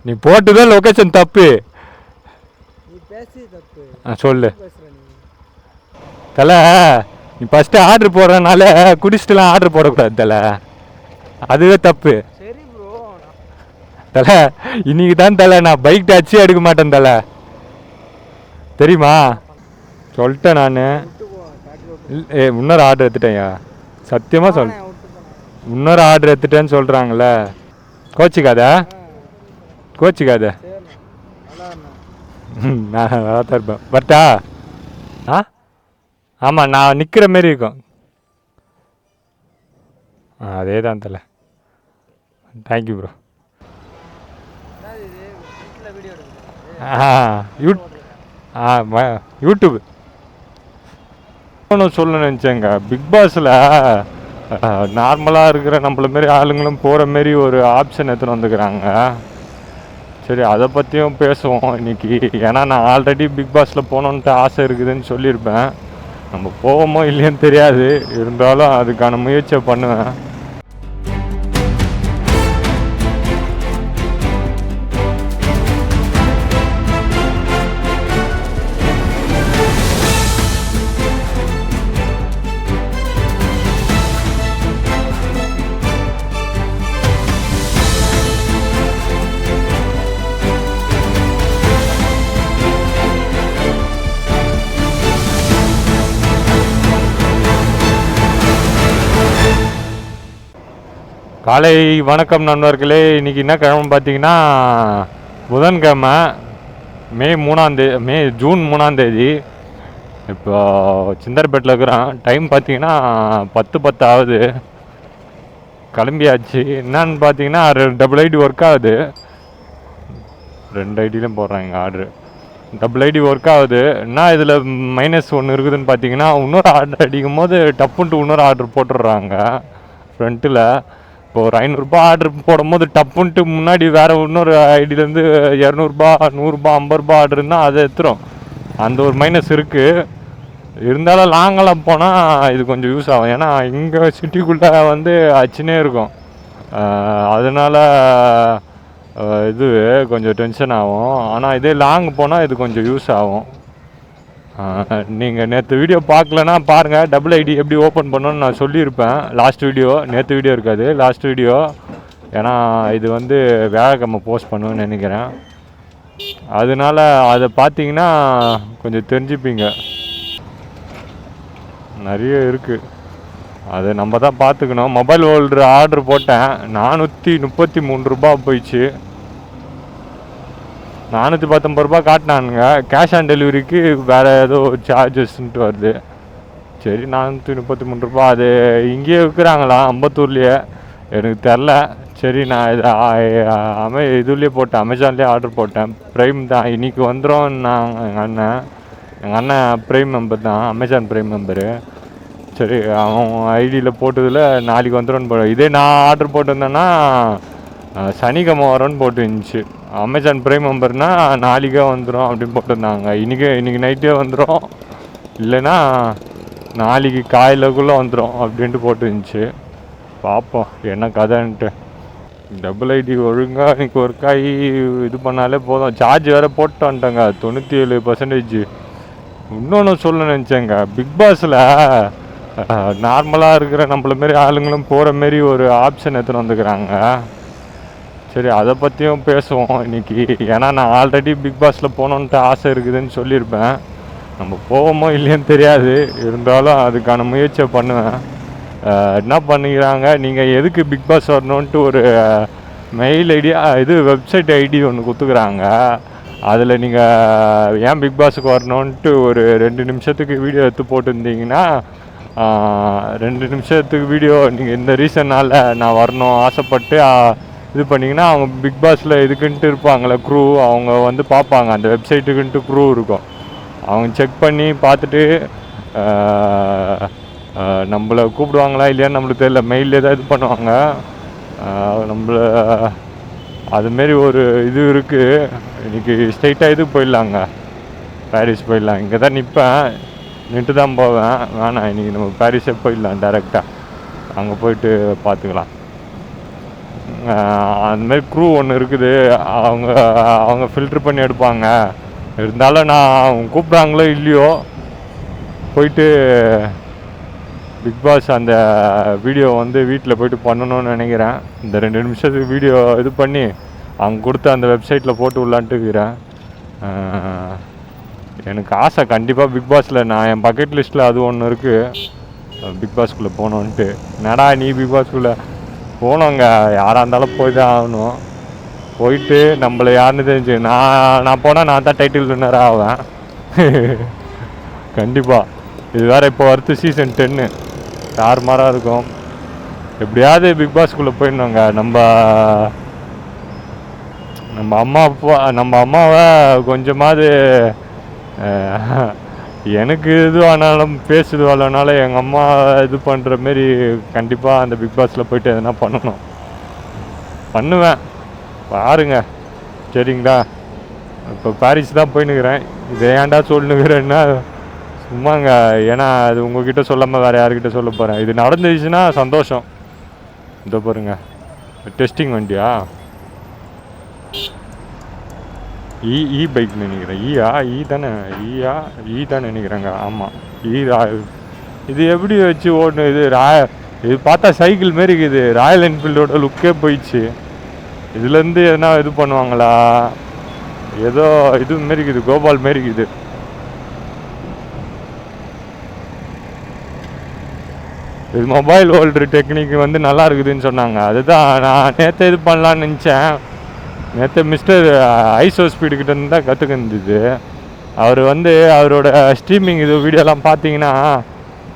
நீ போட்டுதான் லொக்கேஷன் தப்பு. சொல்லு தலை. நீ ஃபஸ்ட்டு ஆர்டர் போடுறதுனால குடிச்சிட்டுலாம் ஆர்டர் போடக்கூடாது தலை, அதுவே தப்பு தலை. இன்னைக்கு தான் தலை நான் பைக் டச்சே எடுக்க மாட்டேன் தலை, தெரியுமா? சொல்லிட்டேன் நான். இன்னொரு ஆர்டர் எடுத்துட்டேன்யா, சத்தியமாக சொல். இன்னொரு ஆர்டர் எடுத்துட்டேன்னு சொல்கிறாங்களே, கோச்சிக்காத கோச்சிக்காத. நான் நல்லா தான் இருப்பேன். பட்டா ஆ ஆமாம், நான் நிற்கிற மாரி இருக்கும். அதே தான் தலை. Thank you bro. யூடியூப் ஒன்று சொல்ல நினச்சேங்க. பிக் பாஸில் நார்மலாக இருக்கிற நம்மள மாரி ஆளுங்களும் போகிற மாரி ஒரு ஆப்ஷன் எடுத்துன்னு வந்துக்கிறாங்க. சரி, அதை பற்றியும் பேசுவோம் இன்னைக்கு. ஏன்னா நான் ஆல்ரெடி பிக் பாஸில் போகணுன்ட்டு ஆசை இருக்குதுன்னு சொல்லியிருப்பேன். நம்ம போவோமோ இல்லையோன்னு தெரியாது, இருந்தாலும் அதுக்கான முயற்சியை பண்ணுவேன். காலை வணக்கம் நண்பர்களே. இன்றைக்கி என்ன கிழமை பார்த்தீங்கன்னா புதன்கிழமை, ஜூன் 3 இப்போ சிந்தர்பேட்டில் இருக்கிறான். டைம் பார்த்தீங்கன்னா 10:10 ஆகுது. கிளம்பியாச்சு. என்னன்னு பார்த்தீங்கன்னா டபுள் ஐடி ஒர்க் ஆகுது. 2 ஐடியிலும் போடுறாங்க ஆர்டரு. டபுள் ஐடி ஒர்க் ஆகுது. என்ன இதில் மைனஸ் ஒன்று இருக்குதுன்னு பார்த்தீங்கன்னா, இன்னொரு ஆர்டர் அடிக்கும் போது டப்புன்ட்டு இன்னொரு ஆர்டர் போட்டுடுறாங்க ஃப்ரண்ட்டில். இப்போ ஒரு 500 ஆர்டர் போடும்போது டப்புன்ட்டு முன்னாடி வேறு இன்னொரு ஐடியிலேருந்து 200, 100, 50 ஆர்டர் இருந்தால் அதை எடுத்துரும். அந்த ஒரு மைனஸ் இருக்குது. இருந்தாலும் லாங்கெல்லாம் போனால் இது கொஞ்சம் யூஸ் ஆகும். ஏன்னா இங்கே சிட்டிக்குள்ளே அச்சுனே இருக்கும். அதனால் இது கொஞ்சம் டென்ஷன் ஆகும். ஆனால் இதே லாங் போனால் இது கொஞ்சம் யூஸ் ஆகும். நீங்கள் நேற்று வீடியோ பார்க்கலன்னா பாருங்கள். டபுள் ஐடி எப்படி ஓப்பன் பண்ணணும்னு நான் சொல்லியிருப்பேன் லாஸ்ட் வீடியோ. நேற்று வீடியோ இருக்காது, லாஸ்ட் வீடியோ. ஏன்னா இது வியாழக்கிழமை போஸ்ட் பண்ணுவேன்னு நினைக்கிறேன். அதனால அதை பார்த்தீங்கன்னா கொஞ்சம் தெரிஞ்சுப்பீங்க. நிறைய இருக்குது, அதை நம்ம தான் பார்த்துக்கணும். மொபைல் ஹோல்டர் ஆர்டர் போட்டேன், 433 ரூபா போயிடுச்சு. 419 காட்டினானுங்க. கேஷ் ஆன் டெலிவரிக்கு வேறு ஏதோ சார்ஜஸ்ன்ட்டு வருது. சரி, 433 ரூபா. அது இங்கேயே விற்கிறாங்களா அம்பத்தூர்லேயே, எனக்கு தெரில. சரி, நான் இதை இதுலேயே போட்டேன், அமேசான்லேயே ஆர்டர் போட்டேன். ப்ரைம் தான், இன்றைக்கி வந்துடும். நான் எங்கள் அண்ணன் ப்ரைம் மெம்பர் தான், அமேசான் ப்ரைம் மெம்பரு. சரி, அவன் ஐடியில் போட்டதில் நாளைக்கு வந்துடும் போட. இதே நான் ஆர்டர் போட்டிருந்தேன்னா சனிக்கிழமை வரோன்னு போட்டு இருந்துச்சு. அமேசான் ப்ரைம் மெம்பர்னால் நாளைக்கே வந்துடும் அப்படின்னு போட்டிருந்தாங்க. இன்றைக்கி நைட்டே வந்துடும், இல்லைன்னா நாளைக்கு காலையிலக்குள்ளே வந்துடும் அப்படின்ட்டு போட்டு இருந்துச்சு. பார்ப்போம் என்ன கதைன்ட்டு. டபுள் ஐடி ஒழுங்காக இன்றைக்கி ஒர்க் ஆகி இது பண்ணாலே போதும். சார்ஜ் வேறு போட்டு வந்துட்டேங்க, 97%. இன்னொன்று சொல்ல நினச்சேங்க, பிக் பாஸில் நார்மலாக இருக்கிற நம்மள மாரி ஆளுங்களும் போகிற மாரி ஒரு ஆப்ஷன் எடுத்துன்னு வந்துக்கிறாங்க. சரி, அதை பற்றியும் பேசுவோம் இன்னைக்கு. ஏன்னா நான் ஆல்ரெடி பிக் பாஸில் போகணுன்ட்டு ஆசை இருக்குதுன்னு சொல்லியிருப்பேன். நம்ம போவோமோ இல்லையோன்னு தெரியாது, இருந்தாலும் அதுக்கான முயற்சியை பண்ணுவேன். என்ன பண்ணிக்கிறாங்க, நீங்கள் எதுக்கு பிக் பாஸ் வரணுன்ட்டு ஒரு மெயில் ஐடி, இது வெப்சைட் ஐடி ஒன்று கொடுத்துக்குறாங்க. அதில் நீங்கள் ஏன் பிக் பாஸுக்கு வரணுன்ட்டு ஒரு 2 நிமிஷத்துக்கு வீடியோ எடுத்து போட்டுருந்தீங்கன்னா, 2 நிமிஷத்துக்கு வீடியோ நீங்கள் இந்த ரீசன்னால் நான் வரணும் ஆசைப்பட்டு இது பண்ணிங்கன்னா, அவங்க பிக் பாஸில் இதுக்குன்ட்டு இருப்பாங்களே க்ரூ, அவங்க பார்ப்பாங்க. அந்த வெப்சைட்டுக்குன்ட்டு க்ரூ இருக்கும். அவங்க செக் பண்ணி பார்த்துட்டு நம்மளை கூப்பிடுவாங்களா இல்லையான்னு நம்மளுக்கு தெரியல. மெயிலில் தான் இது பண்ணுவாங்க நம்மளை. அதுமாரி ஒரு இது இருக்குது. இன்றைக்கி ஸ்ட்ரைட்டாக இதுக்கு போயிடலாங்க, பாரிஸ் போயிடலாம். இங்கே தான் நிற்பேன், நின்று தான் போவேன். வேணாம், இன்றைக்கி நம்ம பாரிஸே போயிடலாம் டேரெக்டாக. அங்கே போயிட்டு பார்த்துக்கலாம். அந்தமாரி க்ரூ ஒன்று இருக்குது, அவங்க அவங்க ஃபில்ட்ரு பண்ணி எடுப்பாங்க. இருந்தாலும் நான் கூப்பிட்றாங்களோ இல்லையோ போயிட்டு பிக் பாஸ் அந்த வீடியோ வந்து வீட்டில் போய்ட்டு பண்ணணும்னு நினைக்கிறேன். இந்த 2 நிமிஷத்துக்கு வீடியோ இது பண்ணி அவங்க கொடுத்த அந்த வெப்சைட்டில் போட்டு விட்லான்ட்டு இருக்கிறேன். எனக்கு ஆசை கண்டிப்பாக பிக் பாஸில், நான் என் பக்கெட் லிஸ்ட்டில் அது ஒன்று இருக்குது, பிக் பாஸ்குள்ளே போகணுன்ட்டு. என்னடா நீ பிக் பாஸ்குள்ளே போனோங்க, யாராக இருந்தாலும் போய் தான் ஆகணும். போயிட்டு நம்மளை யாருன்னு தெரிஞ்சு நான் போனால் நான் தான் டைட்டில் வின்னராக ஆவேன். கண்டிப்பாக. இது வேறு இப்போ வருது சீசன் 10 தாறுமாறாக இருக்கும். எப்படியாவது பிக் பாஸ்குள்ளே போயிடணுங்க. நம்ம அம்மாவை கொஞ்சமாவது எனக்கு இது ஆனாலும் பேசுது வரலனால எங்கள் அம்மா இது பண்ணுற மாரி கண்டிப்பாக அந்த பிக் பாஸில் போய்ட்டு எதனா பண்ணுவேன். பாருங்க சரிங்களா. இப்போ பாரிஸ் தான் போயின்னுக்கிறேன். இதை ஏன்டா சொல்லுங்கிறேன்னா சும்மாங்க, ஏன்னா அது உங்ககிட்ட சொல்லாமல் வேறு யாருக்கிட்ட சொல்ல போகிறேன். இது நடந்துச்சுன்னா சந்தோஷம். இதோ பாருங்க, டெஸ்டிங் வண்டியா, இ பைக் நினைக்கிறேன். ஈ தானே நினைக்கிறேங்க. ஆமாம், இது எப்படி வச்சு ஓடணும்? இது பார்த்தா சைக்கிள் மாரி இருக்குது. ராயல் என்ஃபீல்டோட லுக்கே போயிடுச்சு. இதுலேருந்து எதனா இது பண்ணுவாங்களா? ஏதோ இது மாரி இருக்குது, கோபால் மாரி இருக்குது. இது மொபைல் ஹோல்டர் டெக்னிக் வந்து நல்லா இருக்குதுன்னு சொன்னாங்க. அதுதான் நான் நேற்று இது பண்ணலான்னு நினச்சேன். நேற்று மிஸ்டர் ஐசோ ஸ்பீடுக்கிட்ட இருந்து தான் கற்றுக்கிருந்தது. அவர் வந்து அவரோட ஸ்ட்ரீமிங் இது வீடியோலாம் பார்த்தீங்கன்னா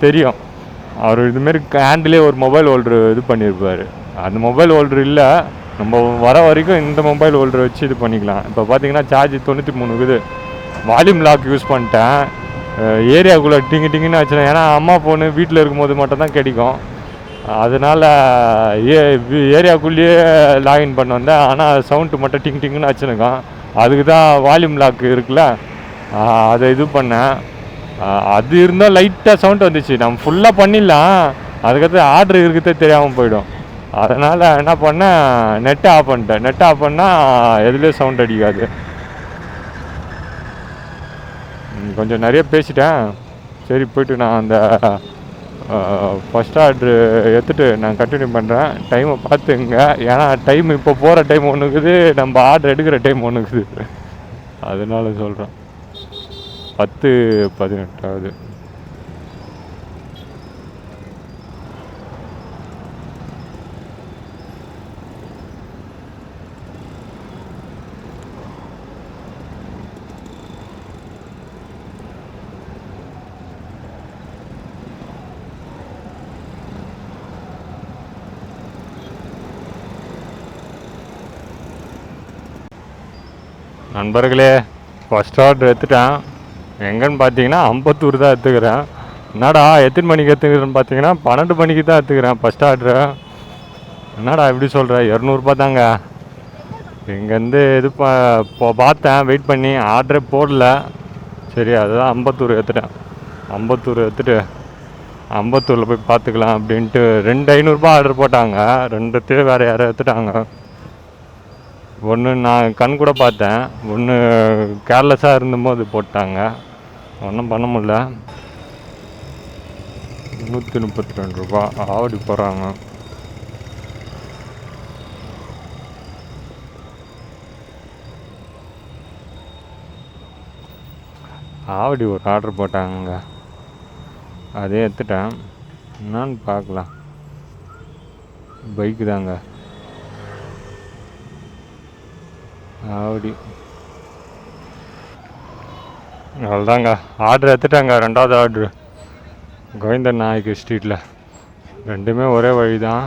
தெரியும். அவர் இதுமாரி ஹேண்டிலே ஒரு மொபைல் ஹோல்டரு இது பண்ணியிருப்பார். அந்த மொபைல் ஹோல்டர் இல்லை, நம்ம வர வரைக்கும் இந்த மொபைல் ஹோல்டரை வச்சு இது பண்ணிக்கலாம். இப்போ பார்த்தீங்கன்னா சார்ஜ் 93 இருக்குது. வால்யூம் லாக் யூஸ் பண்ணிட்டேன். ஏரியாவுக்குள்ளே டிங்குன்னு வச்சுருந்தேன். ஏன்னா அம்மா ஃபோனு வீட்டில் இருக்கும்போது மட்டும் தான் கிடைக்கும். அதனால் ஏரியாவுக்குள்ளேயே லாகின் பண்ண வந்தேன். ஆனால் சவுண்டு மட்டும் டிங்குன்னு வச்சுருக்கோம். அதுக்கு தான் வால்யூம் லாக் இருக்குல்ல, அதை இது பண்ணேன். அது இருந்தால் லைட்டாக சவுண்ட் வந்துச்சு. நம்ம ஃபுல்லாக பண்ணிடலாம், அதுக்கடுத்து ஆர்டர் இருக்கிறதே தெரியாமல் போயிடும். அதனால் என்ன பண்ணேன், நெட்டை ஆஃப் பண்ணிட்டேன். நெட்டை ஆஃப் பண்ணால் எதுலேயும் சவுண்ட் அடிக்காது. கொஞ்சம் நிறைய பேசிட்டேன். சரி, போய்ட்டு நான் அந்த ஃபஸ்ட் ஆர்ட்ரு எடுத்துகிட்டு நான் கண்டினியூ பண்ணுறேன். டைமை பார்த்துங்க, ஏன்னா டைம் இப்போ போகிற டைம் ஒன்று இருக்குது, நம்ம ஆர்டர் எடுக்கிற டைம் ஒன்று இருக்குது. அதனால சொல்கிறேன். 10:18 ஆகுது. நண்பர்களே, ஃபஸ்ட் ஆர்டர் எடுத்துட்டேன். எங்கன்னு பார்த்தீங்கன்னா அம்பத்தூர் தான் எடுத்துக்கிறேன். என்னடா எத்தனை மணிக்கு எடுத்துக்கிறேன்னு பார்த்தீங்கன்னா 12 மணிக்கு தான் எடுத்துக்கிறேன் ஃபஸ்ட் ஆர்டரு. என்னடா எப்படி சொல்கிற? 200 தாங்க. இங்கேருந்து இது பார்த்தேன், வெயிட் பண்ணி ஆர்டரே போடல. சரி, அதுதான் அம்பத்தூர் எடுத்துட்டேன். அம்பத்தூர் எடுத்துகிட்டு அம்பத்தூரில் போய் பார்த்துக்கலாம் அப்படின்ட்டு 2500 ஆர்டர் போட்டாங்க. 2 வேறு யாரும் எடுத்துட்டாங்க. ஒன்று நான் கண் கூட பார்த்தேன், ஒன்று கேர்லெஸ்ஸாக இருந்தபோது போட்டாங்க. ஒன்றும் பண்ண முடியல. 132 ஆவடி போகிறாங்க. ஆவடி ஒரு ஆர்டர் போட்டாங்க, அதே எடுத்துட்டேன். என்னான்னு பார்க்கலாம். பைக்கு தாங்க, ஆவடி. அவ்வளோதாங்க, ஆர்டர் எடுத்துட்டாங்க. 2வது ஆர்டரு கோவிந்தன் நாயக்கு ஸ்ட்ரீட்டில். 2மே ஒரே வழி தான்.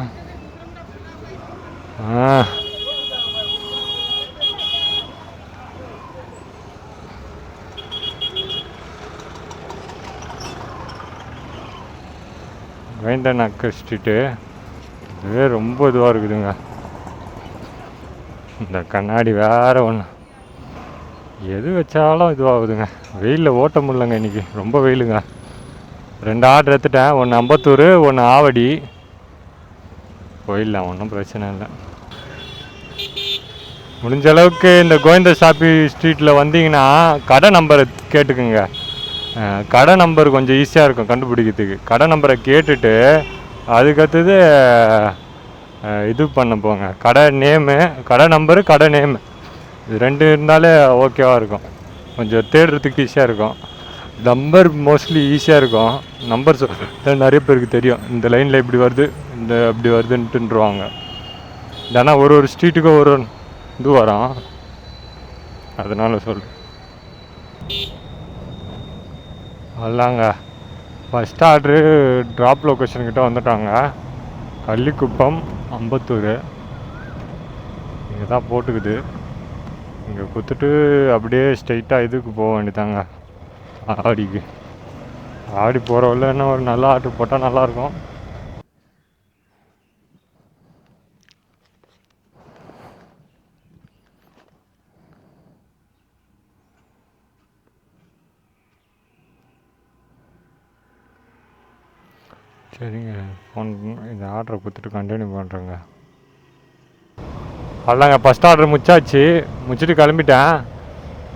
கோவிந்தன் நாயக்கு ஸ்ட்ரீட்டு இதுவே ரொம்ப இதுவாக இருக்குதுங்க. இந்த கண்ணாடி வேறு ஒன்று, எது வச்சாலும் இதுவாகுதுங்க. வெயிலில் ஓட்ட முடியலங்க, இன்றைக்கி ரொம்ப வெயிலுங்க. 2 ஆர்டர் எடுத்துட்டேன். ஒன்று அம்பத்தூர், ஒன்று ஆவடி. போயிடலாம், ஒன்றும் பிரச்சனை இல்லை. முடிஞ்ச அளவுக்கு இந்த கோவிந்தசாமி ஸ்ட்ரீட்டில் வந்தீங்கன்னா கடை நம்பரை கேட்டுக்குங்க. கடை நம்பர் கொஞ்சம் ஈஸியாக இருக்கும் கண்டுபிடிக்கிறதுக்கு. கடை நம்பரை கேட்டுட்டு அதுக்கடுத்தது இது பண்ண போங்க. கடை நேமு, கடை நம்பரு, கடை நேமு, இது 2 இருந்தாலே ஓகேவாக இருக்கும். கொஞ்சம் தேடுறதுக்கு ஈஸியாக இருக்கும். நம்பர் மோஸ்ட்லி ஈஸியாக இருக்கும். நம்பர் நிறைய பேருக்கு தெரியும், இந்த லைனில் இப்படி வருது, இந்த அப்படி வருதுன்ட்டுருவாங்க. இல்லைன்னா ஒரு ஸ்ட்ரீட்டுக்கும் ஒரு இது வரும், அதனால் சொல்கிறேன். அதாங்க ஃபஸ்ட் ஆர்ட்ரு ட்ராப் லொக்கேஷன்கிட்ட வந்துட்டாங்க. கள்ளிக்குப்பம், அம்பத்தூர், இங்கே தான் போட்டுக்குது. இங்கே கொடுத்துட்டு அப்படியே ஸ்ட்ரைட்டாக இதுக்கு போக வேண்டியதாங்க, ஆடிக்கு. ஆடி போகிறவள்ள என்ன ஒரு நல்ல ஆர்டர் போட்டால் நல்லாயிருக்கும். சரிங்க, ஃபோன் இந்த ஆர்டரை கொடுத்துட்டு கண்டினியூ பண்ணுறேங்க. அதாங்க ஃபஸ்ட் ஆர்டர் முடிச்சுட்டு கிளம்பிட்டேன்.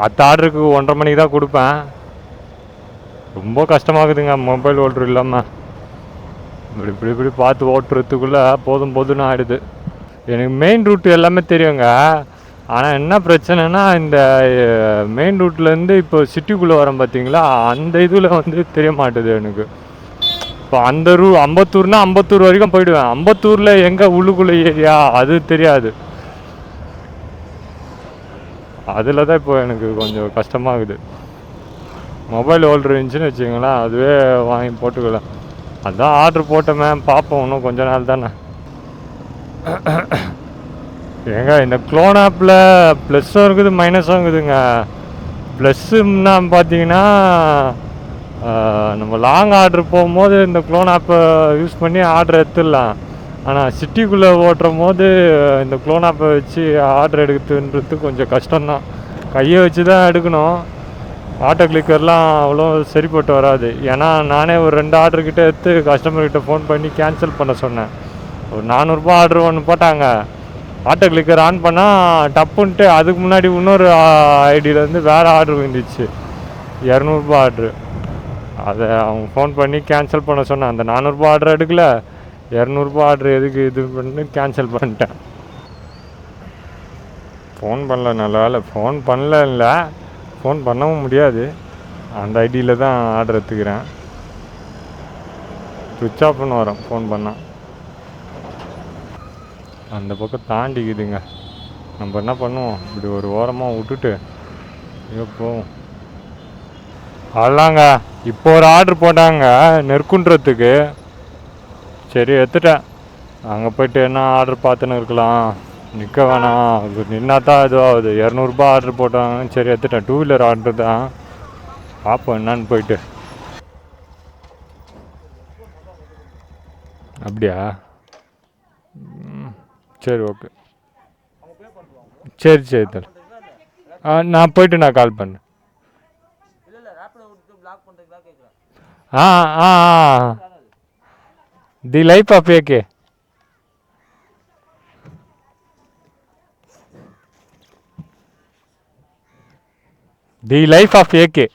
அடுத்த ஆர்டருக்கு 1:30 மணிக்கு தான் கொடுப்பேன். ரொம்ப கஷ்டமாகுதுங்க மொபைல் ஓட்டுரு இல்லாமல். இப்படி பார்த்து ஓட்டுறதுக்குள்ளே போதும்னு ஆகிடுது. எனக்கு மெயின் ரூட்டு எல்லாமே தெரியுங்க. ஆனால் என்ன பிரச்சனைனா, இந்த மெயின் ரூட்லேருந்து இப்போ சிட்டிக்குள்ளே வரேன் பார்த்தீங்களா, அந்த இதில் தெரிய மாட்டுது எனக்கு. இப்போ அந்த அம்பத்தூர்னா அம்பத்தூர் வரைக்கும் போயிடுவேன். அம்பத்தூரில் எங்கே உள்ளுக்குள்ளே ஏரியா அது தெரியாது. அதில் தான் இப்போ எனக்கு கொஞ்சம் கஷ்டமாகுது. மொபைல் ஹோல்டர் இருந்துச்சுன்னு வச்சுங்களேன், அதுவே வாங்கி போட்டுக்கலாம். அதுதான் ஆர்டர் போட்டோமே, பார்ப்போம் இன்னும் கொஞ்ச நாள் தானே. ஏங்க இந்த க்ளோன் ஆப்பில் ப்ளஸ்ஸும் இருக்குது மைனஸும் இருக்குதுங்க. ப்ளஸ்ஸுன்னா பார்த்தீங்கன்னா, நம்ம லாங் ஆர்டர் போகும்போது இந்த க்ளோன் ஆப்பை யூஸ் பண்ணி ஆர்டர் எடுத்துடலாம். ஆனால் சிட்டிக்குள்ளே ஓட்டுறும் போது இந்த க்ளோன் ஆப்பை வச்சு ஆர்டர் எடுக்கிறதுன்றது கொஞ்சம் கஷ்டம்தான். கையை வச்சு தான் எடுக்கணும். ஆட்டோ கிளிக்கர்லாம் அவ்வளோ சரிப்பட்டு வராது. ஏன்னா நானே ஒரு 2 ஆர்டர்கிட்ட எடுத்து கஸ்டமர்கிட்ட ஃபோன் பண்ணி கேன்சல் பண்ண சொன்னேன். ஒரு 400 ஆர்டர் ஒன்று போட்டாங்க. ஆட்டோ கிளிக்கர் ஆன் பண்ணால் டப்புன்ட்டு அதுக்கு முன்னாடி இன்னொரு ஐடியிலேருந்து வேறு ஆர்டர் வந்துச்சு, 200 ஆர்டரு. அதை அவங்க ஃபோன் பண்ணி கேன்சல் பண்ண சொன்னேன். அந்த 400 ஆர்டர் எடுக்கல, 200 ஆர்டர் எதுக்கு இது பண்ணி கேன்சல் பண்ணிட்டேன். ஃபோன் பண்ணல, நல்ல வேலை ஃபோன் பண்ணல. ஃபோன் பண்ணவும் முடியாது, அந்த ஐடியில் தான் ஆர்டர் எடுத்துக்கிறேன். சுவிட்ச் ஆஃப்னு வரோம் ஃபோன் பண்ணால். அந்த பக்கம் தாண்டிக்குதுங்க. நம்ம என்ன பண்ணுவோம், இப்படி ஒரு ஓரமாக விட்டுட்டு போவோம். அதாங்க இப்போ ஒரு ஆர்டர் போட்டாங்க நெற்குன்றத்துக்கு. சரி எடுத்துட்டேன். அங்கே போய்ட்டு என்ன ஆர்டர் பார்த்துன்னு இருக்கலாம், நிற்க வேணாம், நின்னா தான் இதுவாகுது. 200 ஆர்டர் போட்டாங்க. சரி எடுத்துட்டேன். 2 வீலர் ஆர்டர் தான், பார்ப்போம் என்னான்னு போயிட்டு. அப்படியா, சரி ஓகே. சரி தர. நான் போயிட்டு நான் கால் பண்ணேன். The life of AK. The life of AK.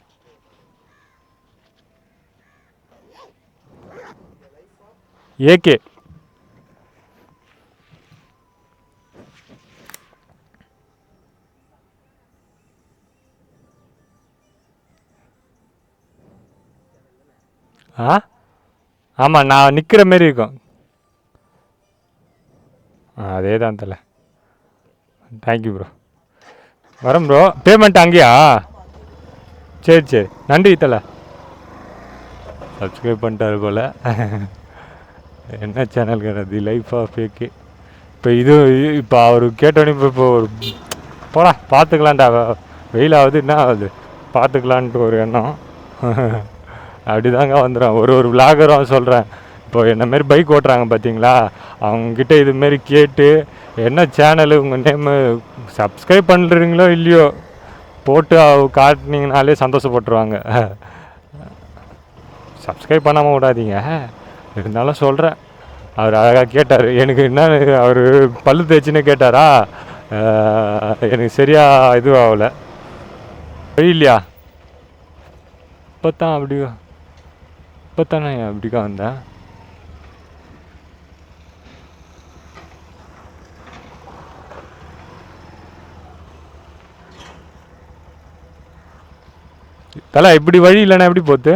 AK. ஆமாம், நான் நிற்கிற மாரி இருக்கும். அதே தான் தலை. Thank you bro. வரேன் ப்ரோ. பேமெண்ட் அங்கேயா? சரி நன்றி தலை. சப்ஸ்கிரைப் பண்ணிட்டாரு போல். என்ன சேனல் கிடையாது, லைஃப் ஆஃப் ஏகே. இப்போ அவர் கேட்டோன்னே இப்போ போடா பார்த்துக்கலான்டா, வெயிலாகுது என்ன ஆகுது பார்த்துக்கலான்ட்டு ஒரு எண்ணம். அப்படி தாங்க வந்துடும். ஒரு விளாகரும் சொல்கிறேன். இப்போ என்னமாரி பைக் ஓட்டுறாங்க பார்த்தீங்களா, அவங்கக்கிட்ட இதுமாரி கேட்டு என்ன சேனலு, உங்கள் நேமு, சப்ஸ்கிரைப் பண்ணுறீங்களோ இல்லையோ போட்டு காட்டினீங்கனாலே சந்தோஷப்பட்டுருவாங்க. சப்ஸ்கிரைப் பண்ணாமல் விடாதீங்க. இருந்தாலும் சொல்கிறேன். அவர் அழகாக கேட்டார். எனக்கு என்ன, அவர் பல்லு தேய்ச்சின்னு கேட்டாரா, எனக்கு சரியாக இதுவும் ஆகலை. வழி இல்லையா? இப்போத்தான் இப்போத்தானே அப்படிக்கா வந்தேன். தலை இப்படி வழி இல்லைண்ணா எப்படி போகுது?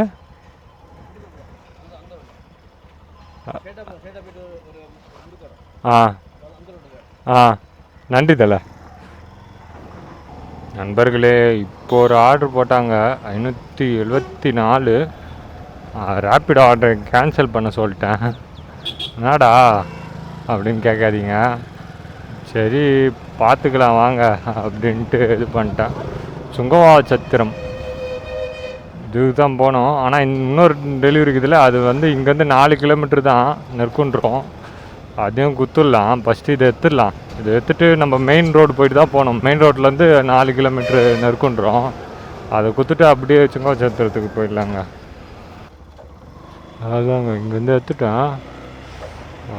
ஆ ஆ நன்றி தலை. நண்பர்களே, இப்போ ஒரு ஆர்டர் போட்டாங்க 574. ரேப்பிடோ ஆர்டரை கேன்சல் பண்ண சொல்லிட்டேன். என்னடா அப்படின்னு கேட்காதீங்க. சரி பார்த்துக்கலாம் வாங்க அப்படின்ட்டு இது பண்ணிட்டேன். சுங்கவா சத்திரம் இதுக்கு தான் போனோம். ஆனால் இன்னொரு டெலிவரி இருக்குதுல்ல, அது வந்து இங்கேருந்து 4 கிலோமீட்டர் தான் நெற்குன்றோம். அதையும் குத்துடலாம். ஃபஸ்ட்டு இதை எடுத்துடலாம். இதை எடுத்துகிட்டு நம்ம மெயின் ரோடு போயிட்டு தான் போகணும். மெயின் ரோட்லேருந்து 4 கிலோமீட்ரு நெற்குன்றோம். அதை குத்துட்டு அப்படியே சுங்கவா சத்திரத்துக்கு போயிடலாங்க. அதுதாங்க இங்கேருந்து எடுத்துட்டேன்.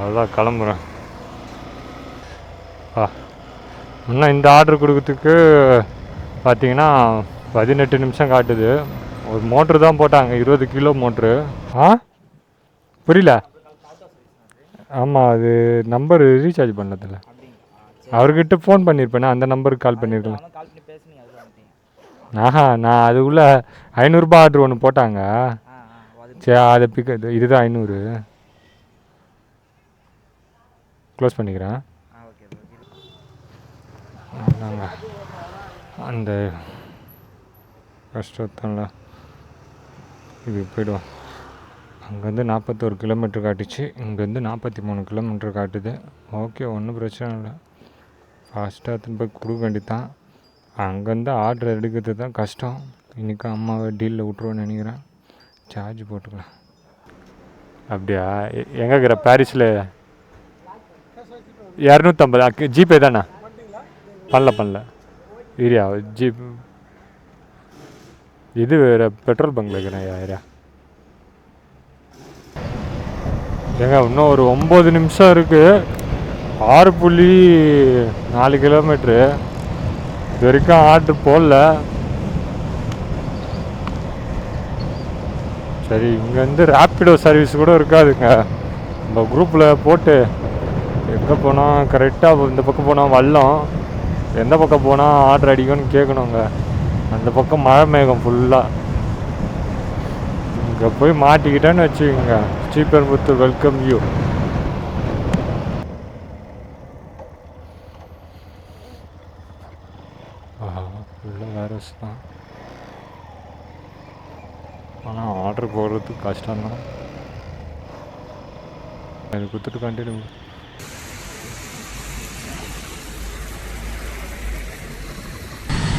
அதான் கிளம்புறேன். இன்னும் இந்த ஆர்டர் கொடுக்கறதுக்கு பார்த்தீங்கன்னா 18 நிமிஷம் காட்டுது. ஒரு மோட்ரு தான் போட்டாங்க, 20 கிலோ மோட்ரு. புரியல. ஆமாம், அது நம்பர் ரீசார்ஜ் பண்ணதில்ல. அவர்கிட்ட ஃபோன் பண்ணியிருப்பேனே, அந்த நம்பருக்கு கால் பண்ணியிருக்கலாம். நான் அதுக்குள்ளே 500 ஆர்டர் ஒன்று போட்டாங்க. சரி அதை இதுதான் 500 க்ளோஸ் பண்ணிக்கிறேன். அந்த கஷ்டத்தில் இது போய்டுவோம். அங்கேருந்து 41 கிலோமீட்டர் காட்டுச்சு, இங்கேருந்து 43 கிலோமீட்டர் காட்டுது. ஓகே, ஒன்றும் பிரச்சனை இல்லை. ஃபாஸ்ட்டாக திரும்ப கொடுக்க வேண்டியதான். அங்கேருந்து ஆர்டர் எடுக்கிறது தான் கஷ்டம். இன்றைக்கி அம்மாவை டீலில் விட்ருவோன்னு நினைக்கிறேன். சார்ஜ் போட்டுக்கலாம். அப்படியா? எங்கே இருக்கிற? பாரிஸில் 250 ஜிபே தானே? பண்ணல ஏரியா ஜிபே. இது வேறு பெட்ரோல் பங்கில் இருக்கிறேன் ஏரியா. ஏங்க இன்னும் ஒரு 9 நிமிஷம் இருக்குது. 6.4 கிலோமீட்ரு. இது வரைக்கும் ஆர்டர் போடல. சரி, இங்கேருந்து ரேப்பிடோ சர்வீஸ் கூட இருக்காதுங்க. நம்ம குரூப்பில் போட்டு எங்கே போனால் கரெக்டாக இந்த பக்கம் போனால் வல்லம், எந்த பக்கம் போனால் ஆர்டர் அடிக்கும்னு கேட்கணுங்க. அந்த பக்கம் மழை மேகம் ஃபுல்லாக. இங்கே போய் மாட்டிக்கிட்டேன்னு வச்சுக்கோங்க. Sriperumbudur welcome you. ஃபுல்லாக வைரஸ் தான். ஆனால் ஆர்டர் போடுறதுக்கு கஷ்டம்தான். அது கொடுத்துட்டு கண்டினியூ.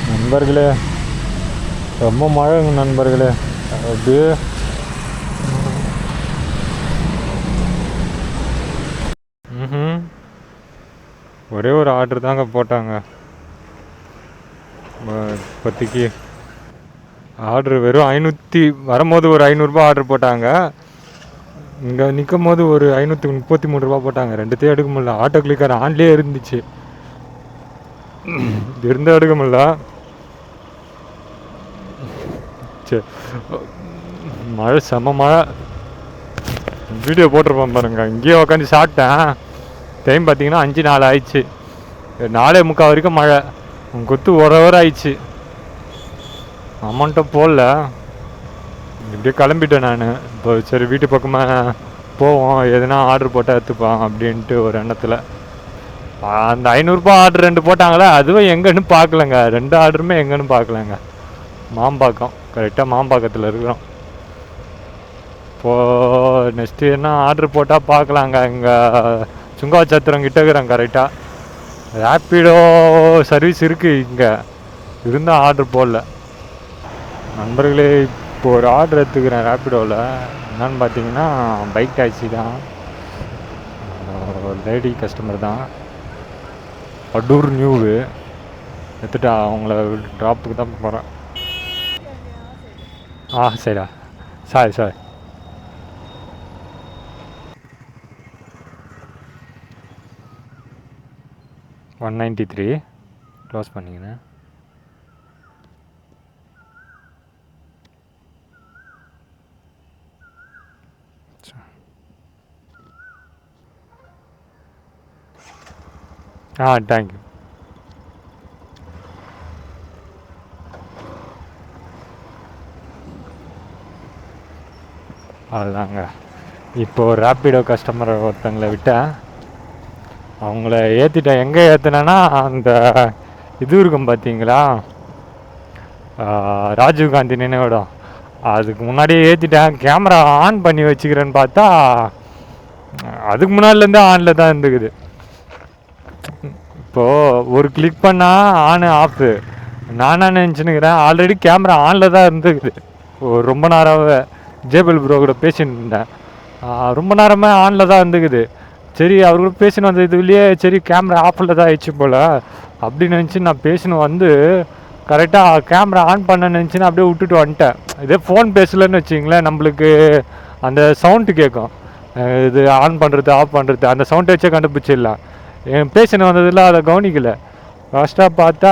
நண்பர்களே, ரொம்ப மழைங்க நண்பர்களே. அப்படியே ஒரே ஒரு ஆர்டர் தாங்க போட்டாங்க இப்போதைக்கு. ஆர்டர் வெறும் 500. வரும்போது ஒரு 500 ஆர்டர் போட்டாங்க. இங்கே நிற்கும் போது ஒரு 533 போட்டாங்க. ரெண்டுத்தையும் எடுக்க முடியல. ஆட்டோ கிளிக்கர் ஆன்லேயே இருந்துச்சு, இருந்தால் எடுக்க முடியல. சரி, மழை செம்ம மழை. வீடியோ போட்டிருப்பேன் பாருங்க. இங்கேயே உட்காந்து சாப்பிட்டேன். டைம் பார்த்தீங்கன்னா 5:04 ஆயிடுச்சு. 4:45 வரைக்கும் மழை. கொத்து ஒரு ஹவர் ஆயிடுச்சு. அமௌண்ட்டும் போடல. இப்படியே கிளம்பிட்டேன் நான். இப்போ சரி வீட்டு பக்கமாக போவோம், எதுனா ஆர்டர் போட்டால் எடுத்துப்பான் அப்படின்ட்டு ஒரு எண்ணத்தில். அந்த 500 ஆர்டர் 2 போட்டாங்களே, அதுவும் எங்கன்னு பார்க்கலங்க. 2 ஆர்டருமே எங்கன்னு பார்க்கலங்க. மாம்பாக்கம், கரெக்டாக மாம்பாக்கத்தில் இருக்கிறோம். இப்போது நெக்ஸ்ட்டு என்ன ஆர்டர் போட்டால் பார்க்கலாங்க. இங்கே சுங்கவா சத்திரம் கிட்ட இருக்கிறேன் கரெக்டாக. ரேப்பிடோ சர்வீஸ் இருக்குது இங்கே, இருந்தால் ஆர்டர் போடல. நண்பர்களே, இப்போ ஒரு ஆர்டர் எடுத்துக்கிறேன் ரேப்பிடோவில். என்னன்னு பார்த்தீங்கன்னா பைக் டாக்ஸி தான். ஒரு லேடி கஸ்டமர் தான். அடூர் நியூவு எடுத்துட்டா அவங்கள ட்ராப்புக்கு தான் போகிறேன். சரிடா. சாரி. 193 க்ளோஸ் பண்ணிங்கண்ணா. தேங்க்யூ. அதுதாங்க இப்போது ரேப்பிடோ கஸ்டமர் ஒருத்தங்களை விட்டேன், அவங்கள ஏற்றிட்டேன். எங்கே ஏற்றினேன்னா அந்த இது இருக்கும் பார்த்தீங்களா, ராஜீவ்காந்தி நினைவிடம், அதுக்கு முன்னாடியே ஏற்றிட்டேன். கேமரா ஆன் பண்ணி வச்சுக்கிறேன்னு பார்த்தா அதுக்கு முன்னாடிலேருந்தே ஆனில் தான் இருந்துக்குது. இப்போது ஒரு கிளிக் பண்ணால் ஆனு ஆஃபு. நானாக நினச்சினுக்கிறேன் ஆல்ரெடி கேமரா ஆனில் தான் இருந்துக்குது. ரொம்ப நேரமாகவே ஜேபிஎல் ப்ரோ கூட பேசின்னு இருந்தேன், ரொம்ப நேரமாக ஆனில் தான் இருந்துக்குது. சரி அவர் கூட பேசின்னு வந்த இதுலேயே சரி கேமரா ஆஃபில் தான் ஆயிடுச்சு போல் அப்படின்னு நினச்சி நான் பேசின்னு வந்து கரெக்டாக கேமரா ஆன் பண்ண நினச்சின்னு அப்படியே விட்டுட்டு வந்துட்டேன். இதே ஃபோன் பேசலன்னு வச்சிங்களேன், நம்மளுக்கு அந்த சவுண்டு கேட்கும், இது ஆன் பண்ணுறது ஆஃப் பண்ணுறது, அந்த சவுண்டை வச்சே கண்டுபிடிச்சிடலாம். பேசின்னு வந்ததில் அதை கவனிக்கலை. ஃபஸ்ட்டாக பார்த்தா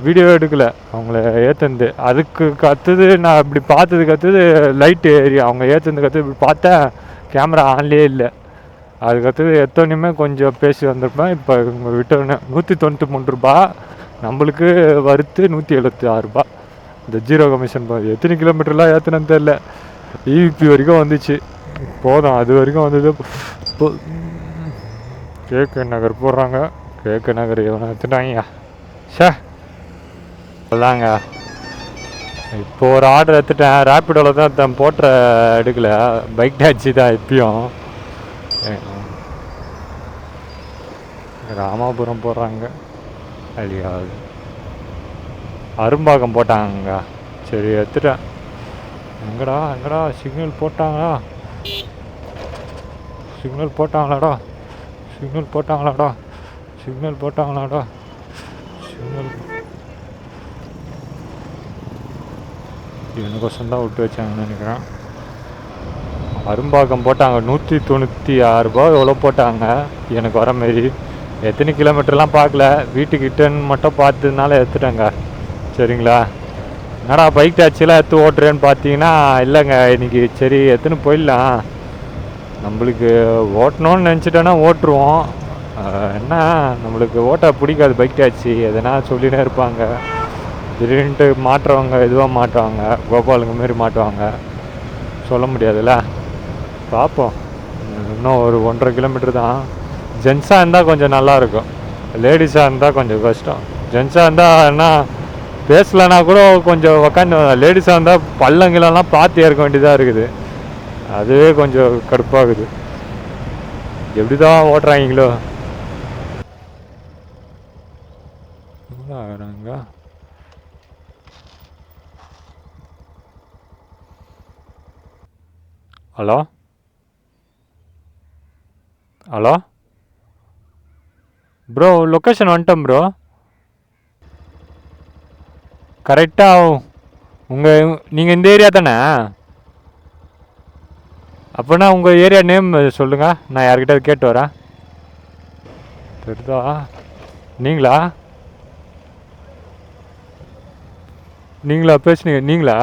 வீடியோ எடுக்கலை அவங்கள ஏற்றுந்து. அதுக்கு கற்றுது நான் இப்படி பார்த்ததுக்கு கற்றுது லைட்டு ஏறி அவங்க ஏற்றுந்து கற்று இப்படி பார்த்தேன் கேமரா ஆன்லேயே இல்லை. அதுக்கடுத்தது எத்தனையுமே கொஞ்சம் பேசி வந்திருப்பேன். இப்போ இவங்க விட்டோன்னே 193 ரூபா, நம்மளுக்கு வறுத்து 176 ரூபா. இந்த ஜீரோ கமிஷன் எத்தனை கிலோமீட்டர்லாம் ஏற்றினு தெரில, இபி வரைக்கும் வந்துச்சு. போதும், அது வரைக்கும் வந்தது. கேகே நகர் போடுறாங்க, கேகே நகர் எவனை எடுத்துட்டாங்க. அதாங்க இப்போ ஒரு ஆர்டர் எடுத்துட்டேன். ரேப்பிடோவில் தான் போட்ட எடுக்கலை, பைக் டாக்ஸி தான் இப்பயும். ராமாபுரம் போடுறாங்க, அழியாது அரும்பாக்கம் போட்டாங்க. சரி எடுத்துட்டேன். எங்கடா சிக்னல் போட்டாங்களா, சிக்னல் போட்டாங்களாடா, சிக்னல் போட்டாங்களாடா, சிக்னல் போட்டாங்களாடா, சிக்னல் எனக்கோசம் தான் விட்டு வச்சாங்கன்னு நினைக்கிறேன். அரும்பாக்கம் போட்டாங்க 196 ரூபா எவ்வளோ போட்டாங்க எனக்கு வர மாரி. எத்தனை கிலோமீட்டர்லாம் பார்க்கல, வீட்டுக்கிட்டன்னு மட்டும் பார்த்ததுனால எடுத்துட்டேங்க. சரிங்களா, என்னடா பைக் டாக்ஸிலாம் எடுத்து ஓட்டுறேன்னு பார்த்தீங்கன்னா இல்லைங்க, இன்றைக்கி சரி எடுத்துன்னு போயிடலாம், நம்மளுக்கு ஓட்டணும்னு நினச்சிட்டோன்னா ஓட்டுருவோம். என்ன நம்மளுக்கு ஓட்ட பிடிக்காது பைக் டாக்ஸி, எதனா சொல்லினே இருப்பாங்க. திடீர்னுட்டு மாட்டுறவங்க எதுவாக மாட்டுவாங்க, கோபாலுங்க மாரி மாட்டுவாங்க, சொல்ல முடியாதுல்ல. பார்ப்போம், இன்னும் ஒரு 1.5 கிலோமீட்டர் தான். ஜென்ஸாக இருந்தால் கொஞ்சம் நல்லாயிருக்கும், லேடிஸாக இருந்தால் கொஞ்சம் கஷ்டம். ஜென்ஸாக இருந்தால் என்ன பேசலைன்னா கூட கொஞ்சம் உக்காந்து, லேடிஸாக இருந்தால் பள்ளங்கிலெல்லாம் பார்த்து ஏற்க வேண்டியதாக இருக்குது, அதுவே கொஞ்சம் கடுப்பாகுது. எப்படி தான் ஓட்டுறாங்களோ. ஆகிறாங்க. ஹலோ ஹலோ ப்ரோ, லொக்கேஷன் வந்துட்டோம் ப்ரோ. கரெக்டாக நீங்கள் இந்த ஏரியா தானே? அப்போனா உங்கள் ஏரியா நேம் சொல்லுங்கள், நான் யார்கிட்ட கேட்டு வரேன். தெரியுதா? நீங்களா பேசுனீங்க? நீங்களா?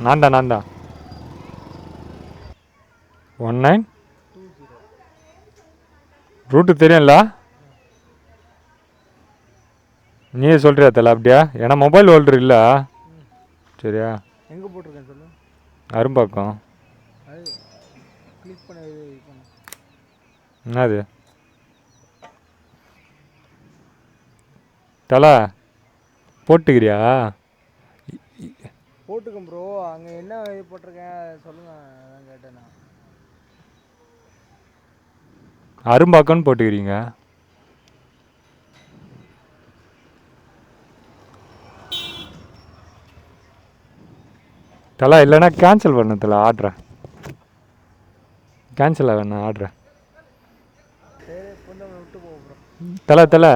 நான் தான் 19 ரூட்டு தெரியும்ல, நீயே சொல்கிறியா தல? அப்படியா? ஏன்னா மொபைல் ஹோல்டர் இல்லை. சரியா, எங்கே போட்டிருக்கேன் சொல்லு. அரும்பாக்கம். என்னது தலை போட்டுக்கிறியா? போட்டுக்கேன் ப்ரோ. அங்கே என்ன இது போட்டிருக்கேன் சொல்லுங்கள், அதான் கேட்டேன் நான். அரும்பாக்கம்னு போட்டுக்கிறீங்க. தலை இல்லைன்னா கேன்சல் பண்ண தலை, ஆர்டரை கேன்சல் ஆகணும் ஆர்டரை. தலை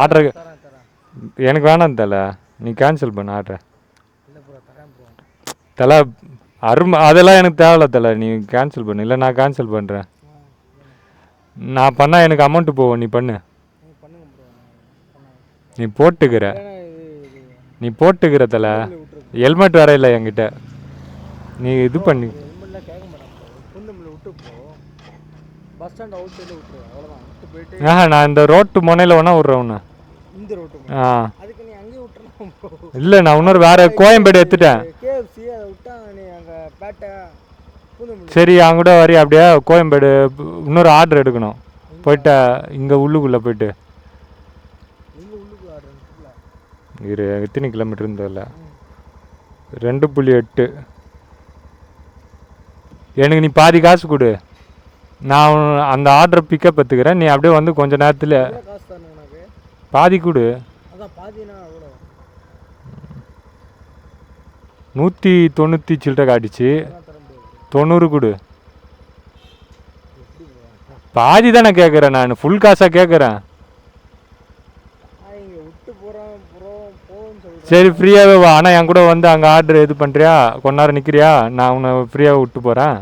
ஆர்டரு எனக்கு வேணாம் தலை, நீ கேன்சல் பண்ண ஆர்டரை. தலை அதெல்லாம் எனக்கு தேவையில்ல தலை, நீ கேன்சல் பண்ணு, இல்லை நான் கேன்சல் பண்ணுறேன். நான் பண்ணால் எனக்கு அமௌண்ட்டு போகும், நீ பண்ணு. நீங்கள் பண்ணுங்க ப்ரோ. பண்ணாங்க நீ போட்டுக்கிற ஏன்னா இது நீ போட்டுக்கிற தல. விட்டுருக்கு ஹெல்மெட் வர இல்லை என்கிட்ட. நீ இது பண்ணி ஹெல்மெட்லாம் கேட்க மாட்டான் ப்ரோ. பூந்தமல்லி விட்டு ப்ரோ, பஸ் ஸ்டாண்ட் அவுட் சைடில் விட்டுரு, அவ்வளோதான். விட்டு போயிட்டு நான் இந்த ரோட்டு முனையில் வேணா விட்றேன் உன்னை. இந்த ரோட்டு ஆ அதுக்கு நீ அங்கேயே விட்டுறலாம் ப்ரோ. இல்லை, நான் இன்னொரு வேறு கோயம்பேடு எடுத்துட்டேன். கேஎஃப்சி அதை விட்டா நீ அங்கே பேட்டை பூந்தமல்லி சரி, அவங்க கூட வரி அப்படியே கோயம்பேடு இன்னொரு ஆர்டர் எடுக்கணும். போயிட்டா இங்கே உள்ளுக்குள்ளே போயிட்டு எங்கள் உள்ளுக்கு ஆடுறேன். இரு, எத்தனை கிலோமீட்டர் இருந்ததில்ல. 2.8. எனக்கு நீ பாதி காசு கொடு, நான் அந்த ஆர்டர் பிக்கப் எடுத்துக்கிறேன். நீ அப்படியே வந்து கொஞ்ச நேரத்தில் காசு தரணும் உனக்கு. பாதி கொடு. அதான் பாதினா எவ்வளோ? 190 சில்லறை காட்டிச்சு. அதெல்லாம் தர முடியாது. 90 கொடு. எப்படி ப்ரோ? பாதி தானே கேட்குறேன், நான் ஃபுல் காசாக கேட்குறேன். இங்கே விட்டு போகிறோம் ப்ரோ, போன்னு சொல்கிறேன். சரி, ஃப்ரீயாகவே வா. ஆனால் என் கூட வந்து அங்கே ஆர்டர் இது பண்ணுறியா, கொஞ்ச நேரம் நிற்கிறியா, நான் உன்னை ஃப்ரீயாக விட்டு போகிறேன்.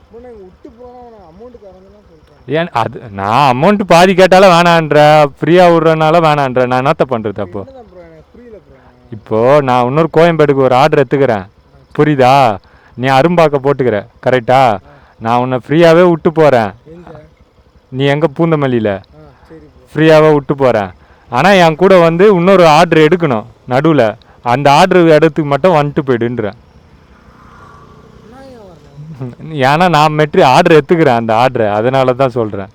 ப்ரோ நாங்கள் விட்டு போகிறோம், நான் அமௌண்ட்டு தரேன்னு சொல்கிறேன். ஏன் அது நான் அமௌண்ட்டு பாதி கேட்டாலும் வேணான்ற, ஃப்ரீயாக விட்றனால வேணான்ற, நான் என்னத்த பண்ணுறது அப்போ? என்னதான் ப்ரோ எனக்கு புரியல ப்ரோ. இப்போது நான் இன்னொரு கோயம்பேடுக்கு ஒரு ஆர்டர் எடுத்துக்கிறேன், புரியுதா? நீ அரும்பாக்க போட்டுக்கிற, கரெக்டா? நான் உன்னை ஃப்ரீயாகவே விட்டு போகிறேன். எங்கே? நீ எங்கே? பூந்தமல்லியில் சரி ப்ரோ. ஃப்ரீயாகவே விட்டு போகிறேன். ஆனால் என் கூட வந்து இன்னொரு ஆர்டர் எடுக்கணும் நடுவில். அந்த ஆர்டர் இடத்துக்கு மட்டும் வந்துட்டு போயிடுன்றேன். நான் ஏன் வரணும்? ஏன்னா நான் ஆர்டர் எடுத்துக்கிறேன் அந்த ஆர்டரை, அதனால தான் சொல்கிறேன்.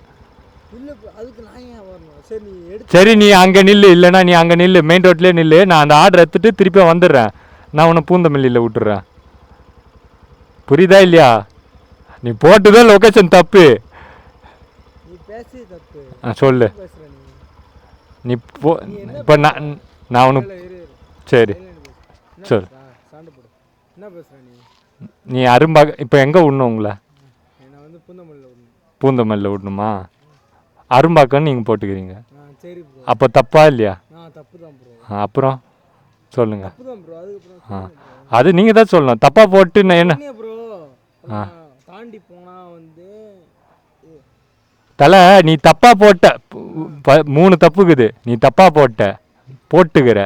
இல்லை ப்ரோ, அதுக்கு நான் ஏன் வரணும்? சரி நீ எடுத்து சரி, நீ அங்கே நில்லு, இல்லைன்னா நீ அங்கே நில்லு, மெயின் ரோட்லேயே நில்லு. நான் அந்த ஆர்டர் எடுத்துகிட்டு திருப்பி வந்துடுறேன். நான் உன்னை பூந்தமல்லியில் விட்டுறேன், புரியுதா இல்லையா? நீ போட்டுதான் லொக்கேஷன் தப்பு. நீ பேசி தப்பு. சொல்லு. பேசுகிற நீ போ. இப்போ நான் உனக்கு இரு இரு. சரி என்ன சொல். சாண்டு போடு. என்ன பேசுகிற நீ? நீ அரும்பாக இப்போ எங்கே விடணும் உங்களை? என்னை வந்து பூந்தமல்லியில் விடணும். பூந்தமல்லியில் விடணுமா? அரும்பாக்கன்னு நீங்கள் போட்டுக்கிறீங்க. சரி ப்ரோ. அப்போ தப்பா இல்லையா? தப்பு தான் ப்ரோ. அப்புறம் சொல்லுங்கள். தப்பு தான் ப்ரோ. அதுக்கப்புறம் அது நீங்கள் தான் சொல்லணும். தப்பாக போட்டு நான் என்ன ப்ரோ தாண்டி போனால் வந்து தலை, நீ தப்பாக போட்ட 3 தப்புக்குது. நீ தப்பாக போட்டுக்கிற,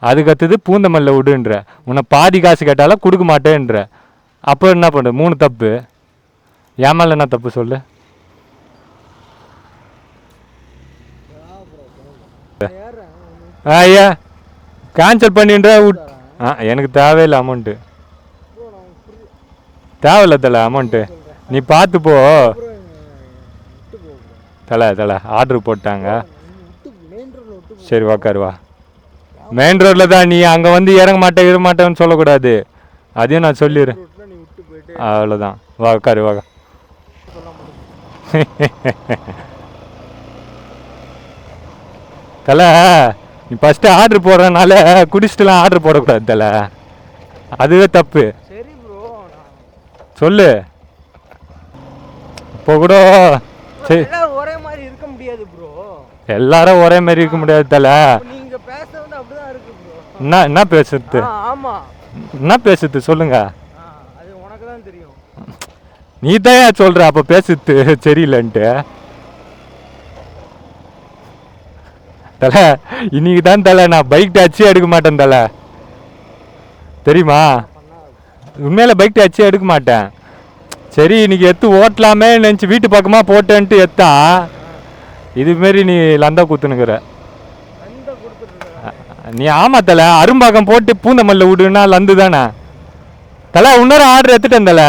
அதுக்கடுத்தது பூந்தமல்லியில் விடுன்ற, உன்னை பாதி காசு கேட்டாலும் கொடுக்க மாட்டேன்ற. அப்போ என்ன பண்ணுற? 3 தப்பு. என் மேலே என்ன தப்பு சொல்லு? ஐயா கேன்சல் பண்ணின்ற. எனக்கு தேவையில்லை அமௌண்ட்டு, தேவையில்ல தலை அமௌண்ட்டு. நீ பார்த்து போ தலை. ஆர்டர் போட்டாங்க. சரி உக்காரு வா. மெயின் ரோட்டில் தான். நீ அங்கே வந்து இறங்க மாட்டேன்னு சொல்லக்கூடாது. அதையும் நான் சொல்லிடுறேன். அவ்வளோதான். வா உக்காரு வா. தலை, நீ ஃபஸ்ட்டு ஆர்டர் போடுறதுனால குடிச்சிட்டுலாம் ஆர்டர் போடக்கூடாது தலை, அதுவே தப்பு. சரி ப்ரோ. சொல்லு. இப்போ கூட சரி, எல்லாரும் ஒரே மாதிரி இருக்க முடியாது ப்ரோ. எல்லாரும் ஒரே மாதிரி இருக்க முடியாது தலை. நீங்க பேசுறது வந்து அப்படிதான் இருக்கு ப்ரோ. என்ன பேசுறது? ஆமா. என்ன பேசுறது சொல்லுங்க. அது உனக்கு தான் தெரியும். நீ தான் சொல்ற அப்போ பேசுறது சரியில்லைன்ட்டு. தலை, இன்னைக்கு தான் தலை நான் பைக் டாக்ஸியே எடுக்க மாட்டேன் தலை, தெரியுமா? உண்மையில பைக் டாக்ஸியே எடுக்க மாட்டேன். சரி, இன்னைக்கு எடுத்து ஓட்டலாமே நினச்சி வீட்டு பக்கமாக போட்டேன்ட்டு எத்தா, இதுமாரி நீ லந்தா குத்துனுக்குற நீ. ஆமாம் தலை, அரும்பாக்கம் போட்டு பூந்தமல்லியில் விடுனா லந்து தானே தலை. இன்னொரு ஆர்டர் எடுத்துட்டேன் தலை,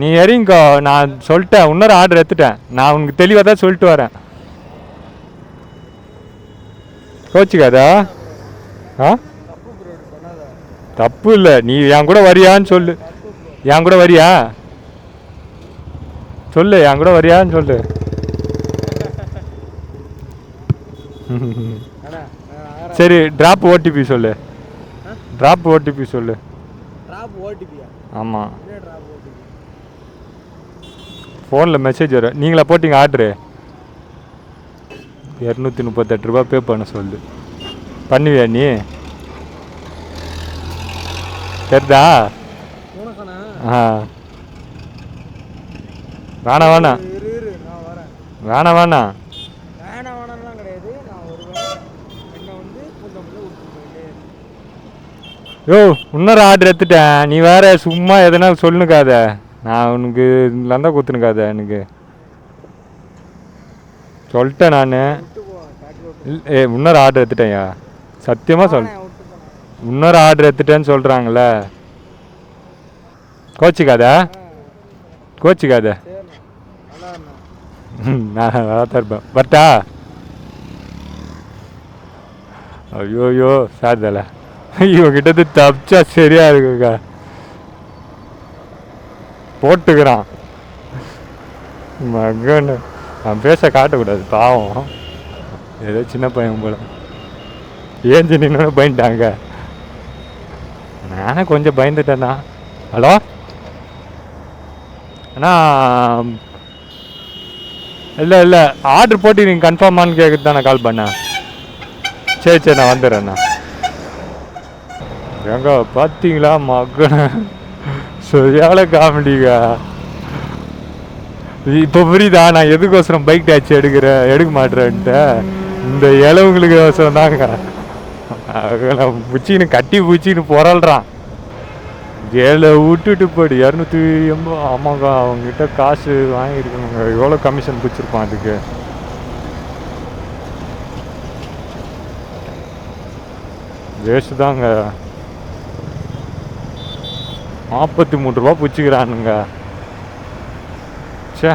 நீ எறிங்கோ. நான் சொல்லிட்டேன், இன்னொரு ஆர்டர் எடுத்துட்டேன். நான் உனக்கு தெளிவாக தான் சொல்லிட்டு வரேன், கோச்சிக்காதா? தப்பு இல்லை. நீ என் கூட வரியான்னு சொல்லு. என் கூட வரியா சொல்லு, என் கூட வரியான்னு சொல்லு. சரி, ட்ராப் ஓடிபி சொல்லு. ட்ராப் ஓடிபி சொல்லு. ஆமாம், ஃபோனில் மெசேஜ் வரும். நீங்களா போட்டிங்க ஆர்டரு? 238 ரூபா பே பண்ண சொல்லு. பண்ணுவியா நீ? சரிதா? வேணாம். வேணாம் வேணாம். வேணாம்லாம் கிடையாது. நான் வருவேன், என்னை வந்து பூந்தமல்லியில் விட்டு போயிட்டே. யோ இன்னொரு ஆர்டர் எடுத்துட்டேன், நீ வேற சும்மா எதனா சொல்லுக்காத. நான் உனக்கு லந்தா குத்துனுக்காத எனக்கு சொல்லிட்டேன் நான். விட்டு போவேன், காட்டி விட்டு இன்னொரு ஆர்டர் எடுத்துட்டேன்யா, சத்தியமாக சொல். விட்டு போனேன். இன்னொரு ஆர்டர் எடுத்துட்டேன்னு சொல்கிறாங்கள, கோச்சிக்காத கோச்சிக்காத. சரிண்ணா, நல்லா இருண்ணா. நான் நல்லா தான் இருப்பேன். பட்டா ஐயோயோ சார் தலை, இவங்கிட்ட தப்பிச்சா சரியா இருக்குக்கா. போட்டுக்கிறான் மகன், நான் பேச காட்டக்கூடாது பாவம், ஏதோ சின்ன பையன் போல ஏஞ்சி நின்று பயந்துட்டாங்க. நானே கொஞ்சம் பயந்துட்டேண்ணா. ஹலோ அண்ணா, இல்லை இல்லை ஆர்டர் போட்டு நீங்கள் கன்ஃபார்மானு கேட்குறது தான் நான் கால் பண்ணேன். சரி சரி நான் வந்துடுறேண்ணா. எங்க பார்த்தீங்களா மகன், சரியான காமெடிக்கா. இப்போ புரியுதா நான் எதுக்கோசரம் பைக் டாக்ஸி எடுக்க மாட்டேன்ட்டு, இந்த இளவுங்களுக்கு அவசரம் தாங்க. பூச்சின்னு கட்டி பூச்சின்னு புரள்றான். ஏழை விட்டுட்டு போடு 280. ஆமாங்க, அவங்ககிட்ட காசு வாங்கியிருக்கணுங்க. எவ்வளோ கமிஷன் பிடிச்சிருப்பான் அதுக்கு. வேஸ்ட்டு தாங்க. 43 ரூபா பிடிச்சிக்கிறானுங்க. சே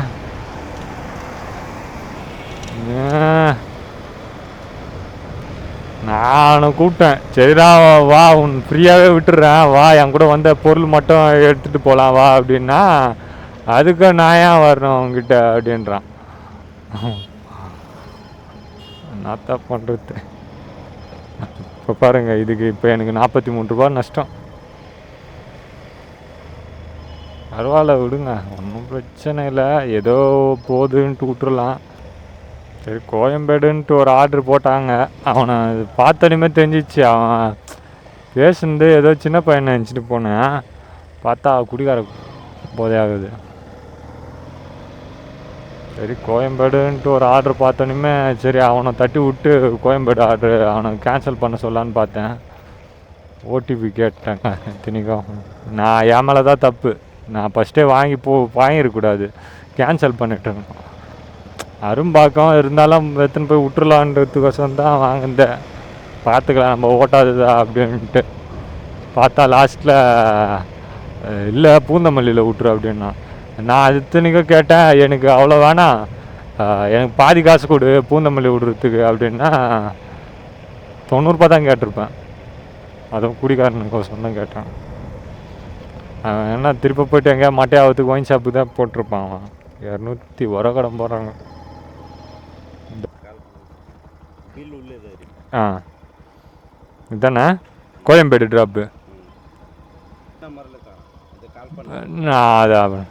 நானும் கூப்பிட்டேன், சரிடா வா உன் ஃப்ரீயாகவே விட்டுடுறேன், வா என் கூட வந்த பொருள் மட்டும் எடுத்துகிட்டு போகலாம் வா அப்படின்னா, அதுக்கு நான் ஏன் வரணும் அவங்ககிட்ட அப்படின்றான். நான் பண்ணுறது இப்போ பாருங்கள், இதுக்கு இப்போ எனக்கு 43 ரூபா நஷ்டம். பரவாயில்ல விடுங்க, ஒன்றும் பிரச்சனை இல்லை, ஏதோ போகுதுன்ட்டு விட்டுறலாம். சரி கோயம்பேடுன்ட்டு ஒரு ஆர்டர் போட்டாங்க. அவனை பார்த்தோன்னே தெரிஞ்சிச்சு, அவன் பேசுனது ஏதோ சின்ன பையனை நினச்சிட்டு போனேன், பார்த்தா குடிகார போதையாகுது. சரி கோயம்பேடுன்ட்டு ஒரு ஆர்டர் பார்த்தோன்னே சரி அவனை தட்டி விட்டு கோயம்பேடு ஆர்டர் அவனை கேன்சல் பண்ண சொல்லலான்னு பார்த்தேன். ஓடிபி கேட்டேங்க. இத்தனைக்கும் நான் என் மேலே தான் தப்பு, நான் ஃபஸ்ட்டே வாங்கிருக்கக்கூடாது, கேன்சல் பண்ணிட்டேன். அரும்பாக்கம் இருந்தாலும் எடுத்துன்னு போய் விட்டுறலான்றதுக்கோசரம் தான் வாங்கினேன். பார்த்துக்கலாம் நம்ம ஓட்டாதுதா அப்படின்ட்டு பார்த்தா லாஸ்ட்டில் இல்லை பூந்தமல்லியில் விட்டுரு அப்படின்னா. நான் அது இத்தனைக்கும் கேட்டேன், எனக்கு அவ்வளோ வேணாம், எனக்கு பாதி காசு கொடு பூந்தமல்லி விடுறதுக்கு அப்படின்னா 90 ரூபா தான் கேட்டிருப்பேன். அதுவும் குடிகாரனுக்கோசரம் தான் கேட்டேன். அவன் என்ன திருப்பி போய்ட்டு எங்கேயா மட்டையாவதுக்கு ஒயின் ஷாப்பு தான் போட்டிருப்பான். அவன் 200 உரக்கடம் போடுறாங்க. ஆ இதுதானே கோயம்பேடு ட்ராப்பு. அதான்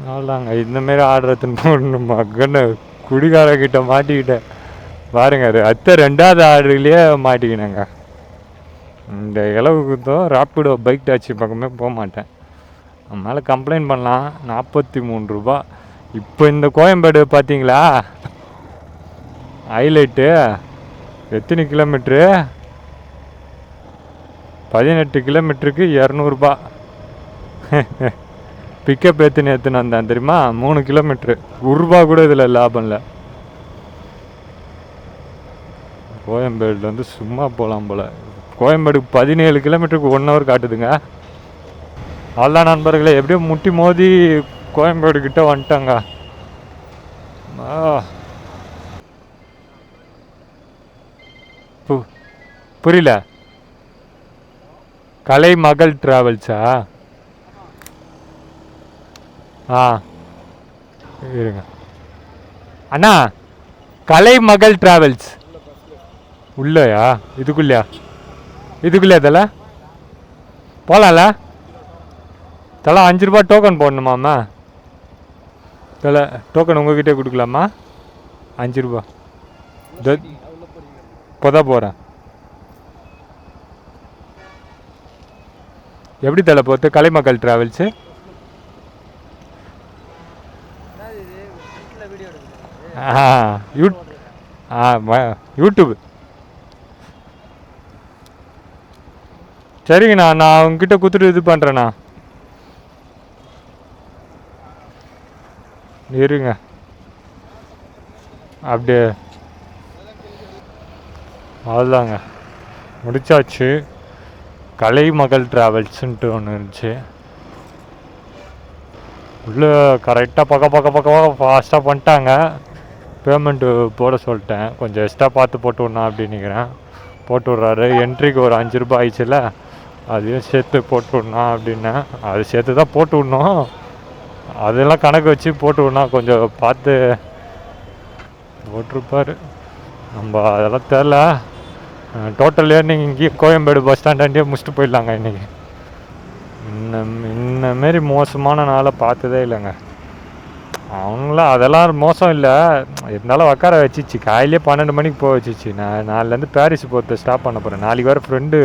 அவ்வளோதாங்க, இந்தமாரி ஆர்டர் எடுத்துன்னு போடணும் மகன்னு. குடிகாரக்கிட்ட மாட்டிக்கிட்டேன் பாருங்க, அது அடுத்த 2வது ஆர்டர்லேயே மாட்டிக்கினேங்க. இந்த இளவுக்கு தான் ராப்பிடோ பைக் டாக்ஸி பக்கமே போக மாட்டேன். அதனால கம்ப்ளைண்ட் பண்ணலாம். 43 ரூபா. இப்போ இந்த கோயம்பேடு பார்த்தீங்களா ஹைலைட்டு, எத்தனை கிலோமீட்ரு, 18 கிலோமீட்டருக்கு 200 ரூபா. பிக்கப் எடுத்துன்னு வந்தேன் தெரியுமா, 3 கிலோமீட்ரு, 1 ரூபா கூட இதில் லாபம் இல்லை. கோயம்பேடு வந்து சும்மா போகலாம் போல். கோயம்பேடு 17 கிலோமீட்டருக்கு 1 ஹவர் காட்டுதுங்க. அவ்வளோதான் நண்பர்களே, எப்படியோ முட்டி மோதி கோயம்பேடு கிட்ட வந்துட்டாங்க. புரியல, கலைமகள் டிராவல்ஸா? ஆ இருங்க அண்ணா, கலைமகள் டிராவல்ஸ் உள்ளயா? இதுக்குள்ளேயா தலை? போகலாம்ல தலை? 5 ரூபா டோக்கன் போடணுமாம்மா தலை? டோக்கன் உங்ககிட்டே கொடுக்கலாமா? 5 ரூபா இப்போதான் போகிறேன். எப்படி தலை போகிறது? கலைமகள் டிராவல்ஸு வீடியோ எடுக்குது யூடியூப். சரிங்கண்ணா, நான் உங்ககிட்ட கொடுத்துட்டு இது பண்ணுறேண்ணா. இருங்க அப்படியே. அவ்வளோதாங்க, முடிச்சாச்சு. கலைமகள் ட்ராவல்ஸுன்ட்டு ஒன்று இருந்துச்சு. உள்ளே கரெக்டாக பக்கம் ஃபாஸ்ட்டாக பண்ணிட்டாங்க. பேமெண்ட்டு போட சொல்லிட்டேன், கொஞ்சம் எக்ஸ்ட்ரா பார்த்து போட்டு விட்ணும் அப்படின்னுக்கிறேன். போட்டு விட்றாரு. என்ட்ரிக்கு ஒரு 5 ரூபாய் ஆயிடுச்சுல, அதையும் சேர்த்து போட்டு விட்ணும் அப்படின்னேன். அது சேர்த்து தான் போட்டு விட்ணும், அதெல்லாம் கணக்கு வச்சு போட்டு விட்ணும். கொஞ்சம் பார்த்து போட்டிருப்பார். நம்ம அதெல்லாம் தெரில. டோட்டல் ஏர்னிங் இங்கேயே கோயம்பேடு பஸ் ஸ்டாண்டாண்டே முடிச்சுட்டு போயிடலாங்க இன்றைக்கி. இன்னமாரி மோசமான நாளை பார்த்ததே இல்லைங்க. அவங்களாம் அதெல்லாம் மோசம் இல்லை, இருந்தாலும் உட்கார வச்சிச்சு. காலையிலே 12 மணிக்கு போக வச்சிச்சு. நான் நாளிலேருந்து பாரிஸ் போகிறத ஸ்டாப் பண்ண போகிறேன். நாளைக்கு வேறு ஃப்ரெண்டு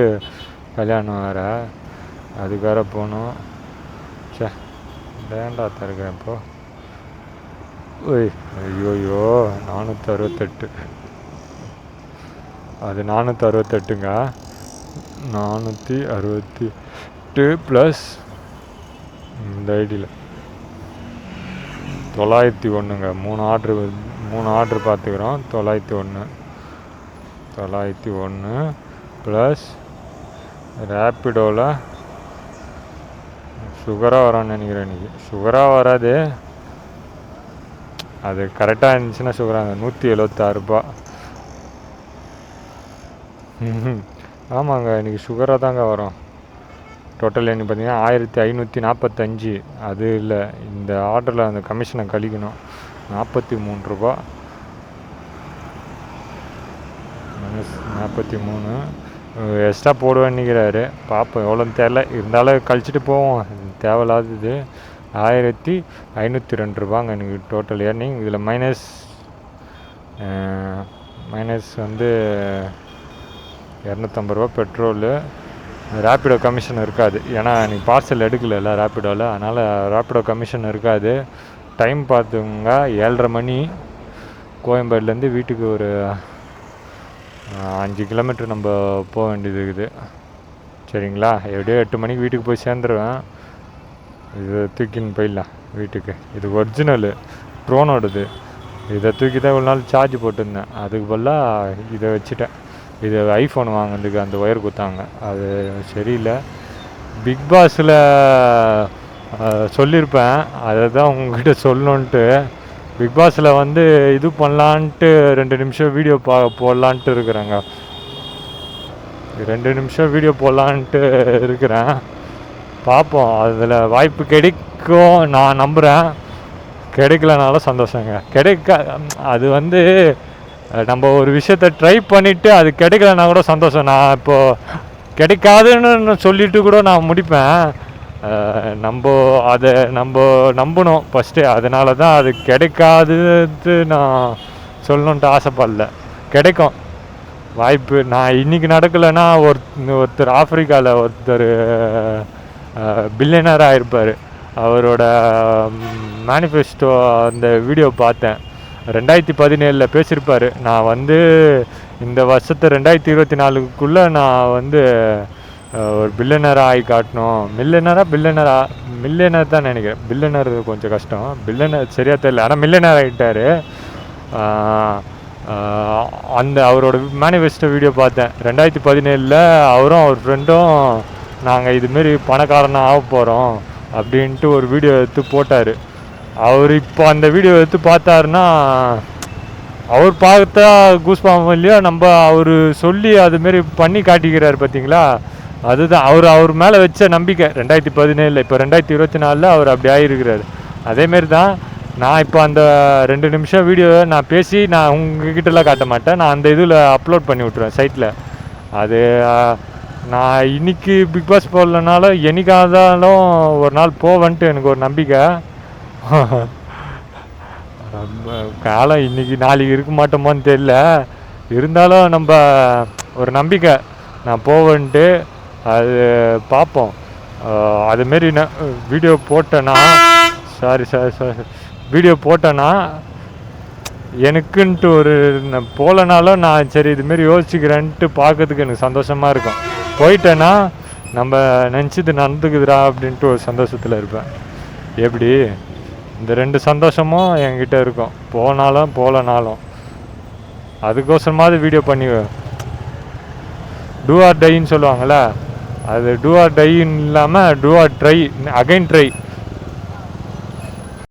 கல்யாணம் வேறு, அதுக்கு வேறு போகணும். சே, வேண்டா தருகிறேன் இப்போது. ஓய் ஐயோயோ, 468. அது 468ங்க. 468 ப்ளஸ் இந்த ஐடியில் 901ங்க. 3 ஆர்ட்ரு பார்த்துக்கிறோம். 901 ப்ளஸ் ரேப்பிடோவில் சுகராக வரான்னு நினைக்கிறேன். இன்றைக்கி சுகராக வராது, அது கரெக்டாக இருந்துச்சுன்னா சுகராங்க. 176 ரூபா. ஆமாங்க, இன்றைக்கி சுகராக தாங்க வரும். டோட்டல் என்ன பார்த்தீங்கன்னா 1545. அது இல்லை, இந்த ஆர்டரில் அந்த கமிஷனை கழிக்கணும். 43 ரூபா -43 எக்ஸ்ட்ரா போடுவேன்னுக்கிறாரு. பார்ப்போம் எவ்வளோன்னு தெரில, இருந்தாலும் கழிச்சிட்டு போவோம். தேவையில்லாதது. 1502 ரூபாங்க எனக்கு டோட்டல் ஏர்னிங். இதில் மைனஸ் வந்து 250 ரூபா பெட்ரோலு. ரேப்பிடோ கமிஷன் இருக்காது, ஏன்னா எனக்கு பார்சல் எடுக்கல ரேப்பிடோவில், அதனால் ரேப்பிடோ கமிஷன் இருக்காது. டைம் பார்த்துங்க, 7:30 மணி. கோயம்பேடுலேருந்து வீட்டுக்கு ஒரு 5 கிலோமீட்டர் நம்ம போக வேண்டியது இருக்குது. சரிங்களா, எப்படியோ 8 மணிக்கு வீட்டுக்கு போய் சேர்ந்துருவேன். இதை தூக்கின்னு போயிடலாம் வீட்டுக்கு. இது ஒரிஜினலு ட்ரோனோடது. இதை தூக்கி தான் இவ்வளோ நாள் சார்ஜ் போட்டிருந்தேன், அதுக்கு பதிலாக இதை வச்சுட்டேன். இது ஐஃபோன் வாங்கினதுக்கு அந்த ஒயர் கொடுத்தாங்க, அது சரியில்லை. பிக் பாஸில் சொல்லியிருப்பேன், அதை தான் உங்ககிட்ட சொல்லணுன்ட்டு. பிக் பாஸில் வந்து இது பண்ணலான்ட்டு 2 நிமிஷம் வீடியோ போடலான்ட்டு இருக்கிறேங்க. 2 நிமிஷம் வீடியோ போடலான்ட்டு இருக்கிறேன். பார்ப்போம், அதில் வாய்ப்பு கிடைக்கும் நான் நம்புகிறேன். கிடைக்கலனாலும் சந்தோஷங்க. அது வந்து நம்ம ஒரு விஷயத்த ட்ரை பண்ணிவிட்டு அது கிடைக்கலனா கூட சந்தோஷம். நான் இப்போது கிடைக்காதுன்னு சொல்லிட்டு கூட நான் முடிப்பேன். அதை நம்பணும் ஃபஸ்ட்டு. அதனால தான் அது கிடைக்காதுன்னு நான் சொல்லணுன்ட்டு ஆசைப்படல. கிடைக்கும் வாய்ப்பு. நான் இன்றைக்கி நடக்கலைன்னா ஒருத்தர் ஆஃப்ரிக்காவில் ஒருத்தர் பில்லியனர் ஆகிருப்பார். அவரோட மேனிஃபெஸ்டோ அந்த வீடியோ பார்த்தேன். 2017 பேசியிருப்பார். நான் வந்து இந்த வருஷத்தை 2024க்குள்ளே நான் வந்து ஒரு பில்லியனராக ஆகி காட்டணும். மில்லியனர் தான் நினைக்கிறேன். பில்லியனர் கொஞ்சம் கஷ்டம், பில்லியனர் சரியாக தெரியல, ஆனால் மில்லியனர் ஆகிட்டார். அந்த அவரோட மேனிஃபெஸ்டோ வீடியோ பார்த்தேன். 2017 அவரும் அவர் ஃப்ரெண்டும் நாங்கள் இதுமாரி பணக்காரனாக ஆக போகிறோம் அப்படின்ட்டு ஒரு வீடியோ எடுத்து போட்டார். அவர் இப்போ அந்த வீடியோ எடுத்து பார்த்தாருன்னா, அவர் பார்த்தா கூஸ்பாம் இல்லையோ, நம்ம அவர் சொல்லி அதுமாரி பண்ணி காட்டிக்கிறார் பார்த்தீங்களா. அதுதான் அவர் மேலே வச்ச நம்பிக்கை. 2017 இப்போ 2024 அவர் அப்படி ஆகிருக்கிறார். அதேமாரி தான் நான் இப்போ அந்த 2 நிமிஷம் வீடியோவை நான் பேசி நான் உங்ககிட்டலாம் காட்ட மாட்டேன். நான் அந்த இதில் அப்லோட் பண்ணி விட்ருவேன் சைட்டில். அது நான் இன்றைக்கி பிக் பாஸ் போடலனாலும் என்னைக்காதாலும் ஒரு நாள் போவேன்ட்டு எனக்கு ஒரு நம்பிக்கை. காலம் இன்றைக்கி நாளைக்கு இருக்க மாட்டோமான்னு தெரியல, இருந்தாலும் நம்ம ஒரு நம்பிக்கை நான் போவேன்ட்டு. அது பார்ப்போம். அதுமாரி நான் வீடியோ போட்டேன்னா வீடியோ போட்டேன்னா எனக்குன்ட்டு ஒரு போகலனாலும் நான் சரி இதுமாரி யோசிச்சுக்கிறேன்ட்டு பார்க்கறதுக்கு எனக்கு சந்தோஷமாக இருக்கும். போயிட்டேன்னா நம்ம நினச்சது நடந்துக்குதுடா அப்படின்ட்டு ஒரு சந்தோஷத்தில் இருப்பேன். எப்படி இந்த 2 சந்தோஷமும் என்கிட்ட இருக்கும், போனாலும் போகலனாலும். அதுக்கோசரமாவது வீடியோ பண்ணி டூ ஆர் டைன்னு சொல்லுவாங்கள்ல, அது டூ ஆர் டைன்னு இல்லாமல் do or try, again try.